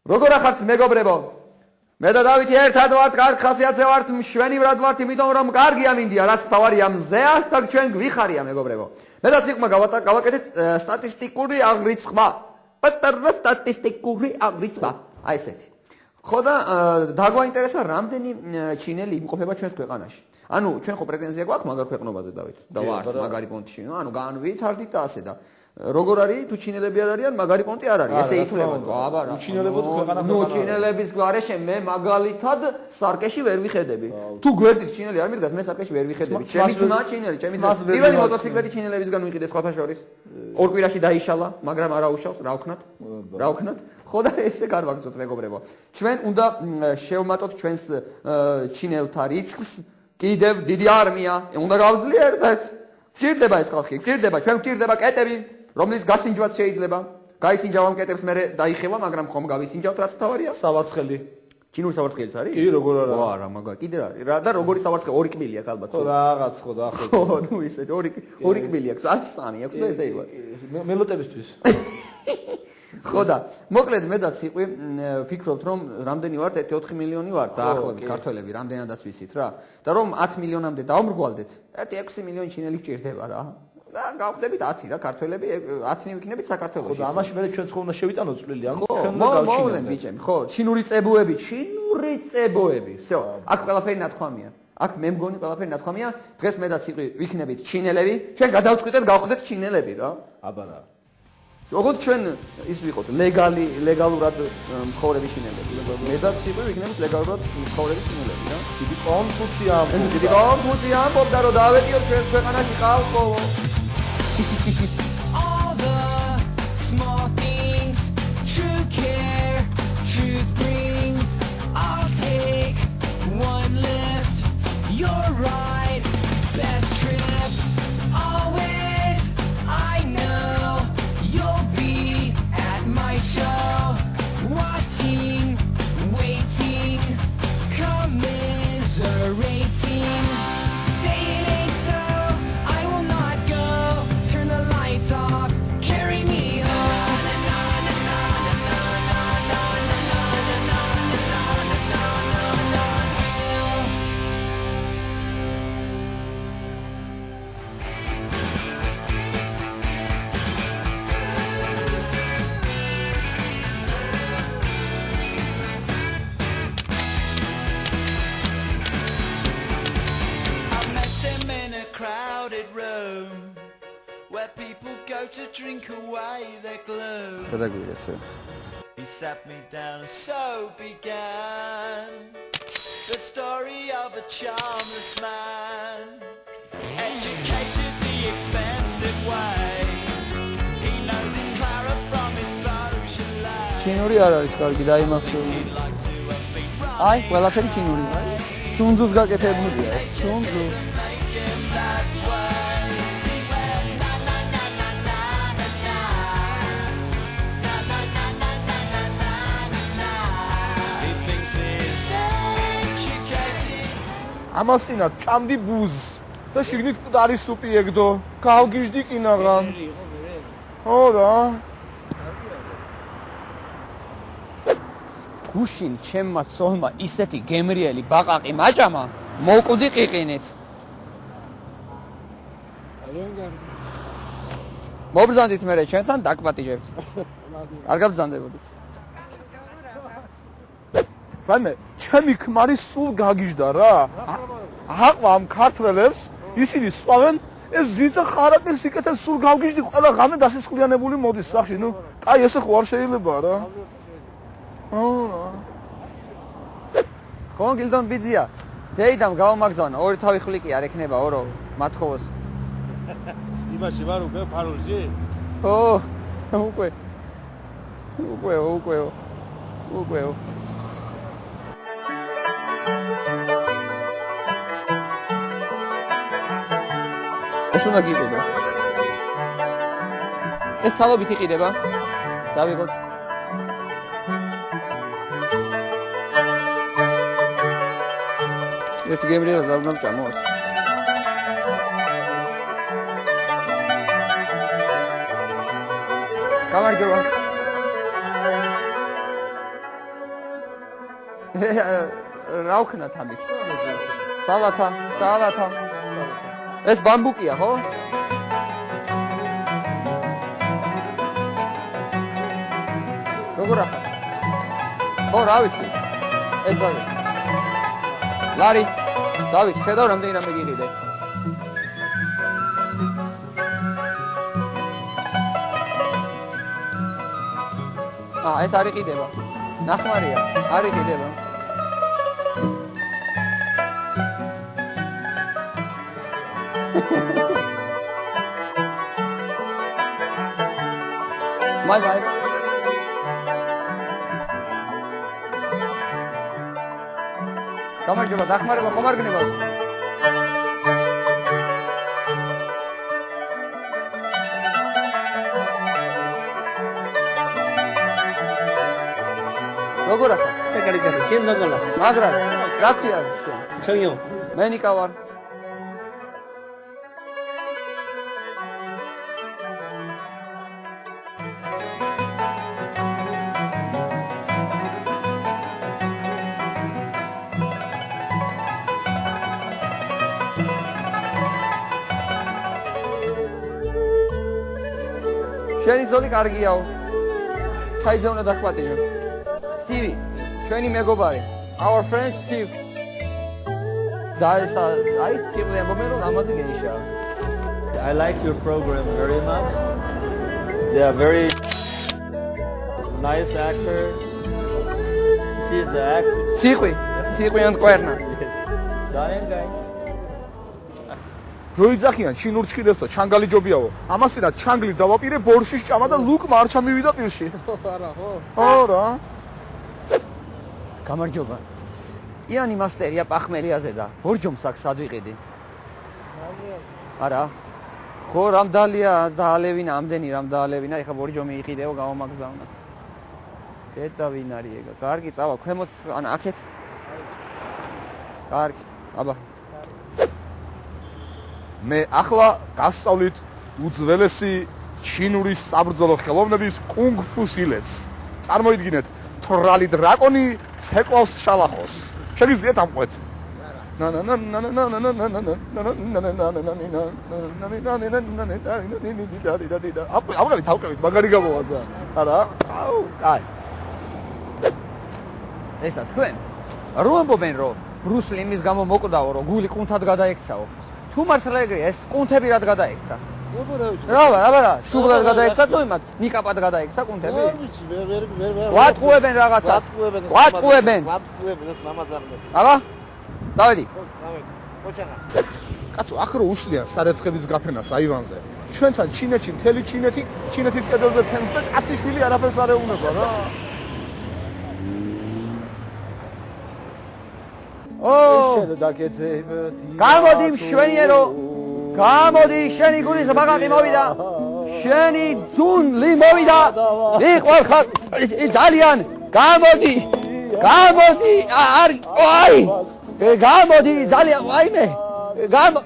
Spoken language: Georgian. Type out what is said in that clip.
როგორ ახართ მეგობრებო? მე და დავითი ერთად ვართ, კარგ ხასიათზე ვართ, მშვენივრად ვართ, იმიტომ რომ კარგია მინდია, რაც თავარია მზეა და ჩვენ გვიხარია მეგობრებო. მე და სიყმა გავაკეთეთ სტატისტიკური აღრიცხვა. პატარა სტატისტიკური აღრიცხვა. აი ესეთი. ხო და დაგვაინტერესა რამდენი ჩინელი იმყოფება ჩვენს ქვეყანაში. ანუ ჩვენ ხო პრეტენზია გვაქვს მაგარ ქვეყნობაზე დავით და ვართ მაგარი პონტში, ანუ განვითარდით და ასე და როგორ არის თუ ჩინელები არ არიან მაგარი პონტი არ არის ესე ითვლება აბა რა ჩინელებოდ ქვეყანა ნუ ჩინელების გარეშე მე მაგალითად სარკეში ვერ ვიხედები თუ გვერდით ჩინელი არ მიდგას მე სარკეში ვერ ვიხედები ჩემი ძმა ჩინელი ჩემი ძმა პირველი მოტოციკლეტი ჩინელებისგან ვიყიდე სხვათა შორის ორ კვირაში დაიშალა მაგრამ არა უშავს რა ვქნათ ხო და ესე გარვაგზოთ მეგობრებო ჩვენ უნდა შევმატოთ ჩვენს ჩინელთა რიცხვს კიდევ დიდი არმია უნდა გავძლიერდეთ გჭირდება ეს ხალხი გჭირდება ჩვენ გჭირდება კეტები რომლის გასინჯვაც შეიძლება გაისინჯავამ კეტებს მე დაიხევა მაგრამ ხომ გავისინჯავთ რაც თავარია სავარცხელი ჩინური სავარცხელიც არის კი როგორ არა არა მაგარი კიდე არის რა და როგორი სავარცხელი ორი კბილი აქვს ალბათ ხო რაღაც ხო და ხო ნუ ისე ორი კბილი აქვს ან სამი აქვს და ესე იყო მელოტებისთვის ხო და მოკლედ მე და ციყვი ვფიქრობთ რომ რამდენი ვართ 1-4 მილიონი ვართ დაახლოებით ქართველები რამდენადაც ვიცით რა და რომ 10 მილიონამდე დავმრგვალდეთ 1-6 მილიონი ჩინელი გჭირდება რა და გავხდებით 10 რა ქართველები 10-ნი ვიქნებით საქართველოში ხო და ამაში მე ჩვენ ხომ უნდა შევიტანოთ წვლილი ანუ ჩვენ მოვლენ ბიჭები ხო ჩინური წებოები всё აქ ყველაფერი ნათქვამია აქ მე მგონი ყველაფერი ნათქვამია დღეს მე და ციყვი ვიქნებით ჩინელები ჩვენ გადავწყვიტეთ გავხდეთ ჩინელები რა აბა რა როგორც ჩვენ ის ვიყოთ ლეგალურად მცხოვრები ჩინელები მე და ციყვი ვიქნებით ლეგალურად მცხოვრები ჩინელები რა დიდი კონფუცია ამბობდა რომ დავეტიოთ ჩვენს ქვეყანაში ხალხო All the small things true care truth brings I'll take one lift you're right best trip always I know you'll be at my show watching waiting commiserating say it ain't so I will not go turn the lights off carry me home I met him in a crowded room where people go to drink away their gloom. He sat me down and so began the story of a charmless man, educated the expensive way. He knows his Clara from his Beaujolais. ჩინური არ არის კარგი დაიმახსოვრე He'd like to have been right. აი ყველაფერი ჩინური ჩუნძუს გაკეთებულია ჩუნძუ Make him that way. He went na na na na na na na na na na na na na na. He thinks he's educated. ამასინა ჭამდი ბუზს და შიგნით არის სუპი ეგდო გავგიჟდი კინაღან ხო რა გუშინ ჩემმა ცოლმა ისეთი გემრიელი ბაყაყი მაჭამა მოვკვდი ყიყინით მობრძანდით მე ჩვენთან დაგპატიჟებთ არ გაბრძანდებოდით ვაიმე ჩემი ქმარი სულ გაგიჟდა რა აყვა ამ ქართველებს ისინი სვავენ ეს ზიცა ხარაკის სიკეთეს სულ გავგიჟდი ყველა ღამე დასისხლიანებული მოდის სახში ნუ აი ესე ხო არ შეიძლება რა ხო გილდონ ბიძია დეიდამ გავამაგზავნა ორი თავი ხვლიკი არ ექნება ორო მათხოვოს იმაში ვარ უკვე ფარულში ო უკვე ეს უნდა გიყიდო ეს ცალობით იყიდება დავიღოთ ეს გემრიელა და უნდა წამოს გამარჯობა რა ვქნათ ამით? სალათა. ეს ბამბუკია, ხო? როგორ ახლა? ხო, რა ვიცი. ეს რა არის? ლარი, დავით, ხედავ რამდენი რამე გიყიდე. ეს არ იყიდება. ნახმარია, არ იყიდება. My wife. გამარჯობა, დახმარება ხომ არ გნებავთ? როგორ ახლა? ეკარი, შენ მაგალა. მაგრა, რა ქვია შენ? ჩენიო. მე ნიკა ვარ. შენი ზოლი კარგიაო. ჩაიზე უნდა დაგპატიჟო. Stevie, ჩვენი მეგობარი. Our friend Steve. და ეს აი ტიპი ამბობენ რომ ამაზე გეიშა. I like your program very much. They are very nice actor. She is an actress. ციყვი ან ყვერნა. ძალიან კაი. როიძახიან ჩინურ ჩხილებს და ჩანგალი ჯობიაო. ამას რა ჩანგლი დავაპირე ბორშის ჭამა და ლუკ მარჩა მივიდა პირში. არა, ხო? ხო რა. გამარჯობა. იანი მასტერია პახმელიაზე და ბორჯომს აქ სად ვიყიდი? არა. ხო, რამ დალია და ალევინა, ამდენი რამ დაალევინა, ეხა ბორჯომი იყიდეო, გამომაგზავნა. დედა ვინ არის ეგა? კარგი, წავა, ქვემოთ, ან აქეთ. კარგი, აბა. მე ახლა გასწავლით უძველესი ჩინური საბრძოლო ხელოვნების კუნგ-ფუ სილეთს. წარმოიდგინეთ, თრალი დრაკონი ცეკვავს შალახოს. შეგიძლიათ ამყვეთ? ავყევით, მაგარი გამოვაზა. არა? აუ, კაი. ესა თქვენ რო ამბობენ რომ ბრუსლი იმის გამო მოკვდაო რომ გული კუნთად გადაექცაო თუ მართლა ეგრეა ეს კუნთები რად გადაექცა რა შუბლად გადაექცა თუ იმათ ნიკაპად გადაექცა კუნთები ვატყუებენ რაღაცას ვატყუებენ ეს მამაძაღლები აბა დავიდი ოჩახა კაცო აქ რო უშლიან სარეცხების გაფენას აივანზე ჩვენთან ჩინეთში მთელი ჩინეთის კედელზე ფენს და კაციშვილი არაფერს არ ეუბნება რა გამოდი მშვენიერო გამოდი შენი გულის ბაღაყი მოვიდა შენი ძუნლი მოვიდა იყვარ ხარ ძალიან გამოდი აი გამოდი ძალიან ვაიმე გამოდი